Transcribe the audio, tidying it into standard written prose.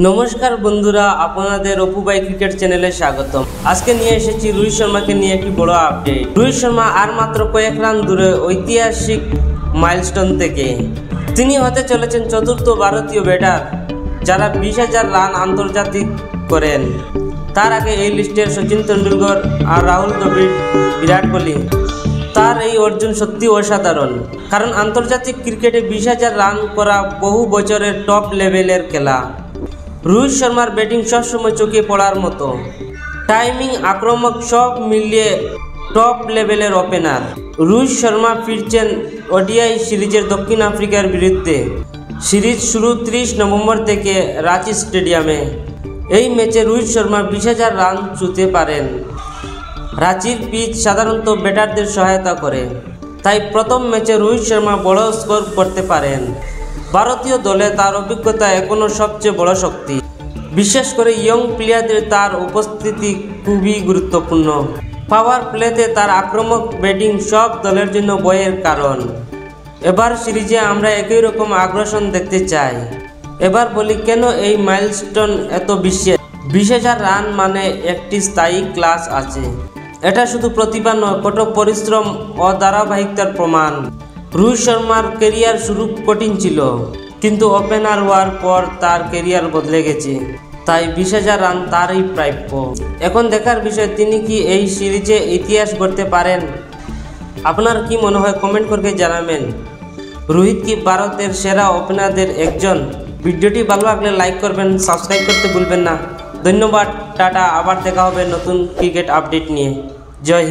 নমস্কার বন্ধুরা, আপনাদের অপু ভাই ক্রিকেট চ্যানেলে স্বাগতম। আজকে নিয়ে এসেছি রোহিত শর্মাকে নিয়ে একটি বড় আপডেট। রোহিত শর্মা আর মাত্র কয়েক রান দূরে ঐতিহাসিক মাইলস্টোন থেকে। তিনি হতে চলেছেন চতুর্থ ভারতীয় ব্যাটার যারা 20,000 রান আন্তর্জাতিক করেন। তার আগে এই লিস্টের সচিন তেন্ডুলকর আর রাহুল দ্রাবিড়, বিরাট কোহলি। তার এই অর্জন সত্যি অসাধারণ, কারণ আন্তর্জাতিক ক্রিকেটে 20,000 রান করা বহু বছরের টপ লেভেলের খেলা। রোহিত শর্মার ব্যাটিং সবসময় চোখে পড়ার মতো, টাইমিং, আক্রমক সব মিলিয়ে টপ লেভেলের ওপেনার। রোহিত শর্মা ফিরছেন ওডিআই সিরিজের দক্ষিণ আফ্রিকার বিরুদ্ধে। সিরিজ শুরু 30 নভেম্বর থেকে রাঁচি স্টেডিয়ামে। এই ম্যাচে রোহিত শর্মা 20,000 রান ছুঁতে পারেন। রাঁচির পিচ সাধারণত ব্যাটারদের সহায়তা করে, তাই প্রথম ম্যাচে রোহিত শর্মা বড় স্কোর করতে পারেন। ভারতীয় দলে তার অভিজ্ঞতা এখনও সবচেয়ে বড় শক্তি। বিশেষ করে ইয়ং প্লেয়ারদের তার উপস্থিতি খুবই গুরুত্বপূর্ণ। পাওয়ার প্লেতে তার আক্রমক ব্যাটিং সব দলের জন্য ভয়ের কারণ। এবার সিরিজে আমরা একই রকম আগ্রাসন দেখতে চাই। এবার বলি, কেন এই মাইলস্টোন এত বিশেষ? 20,000 রান মানে একটি স্থায়ী ক্লাস আছে। এটা শুধু প্রতিভা নয়, কঠোর পরিশ্রম ও ধারাবাহিকতার প্রমাণ। রোহিত শর্মার কেরিয়ার শুরু কঠিন ছিল, কিন্তু ওপেনার হওয়ার পর তার কেরিয়ার বদলে গেছে। তাই 20,000 রান তারই প্রাপ্য। এখন দেখার বিষয়, তিনি কি এই সিরিজে ইতিহাস গড়তে পারেন? আপনার কি মনে হয় কমেন্ট করে জানাবেন। রোহিত কি ভারতের সেরা ওপেনারদের একজন? ভিডিওটি ভালো লাগলে লাইক করবেন, সাবস্ক্রাইব করতে ভুলবেন না। ধন্যবাদ, টাটা। আবার দেখা হবে নতুন ক্রিকেট আপডেট নিয়ে। জয় হিন্দ।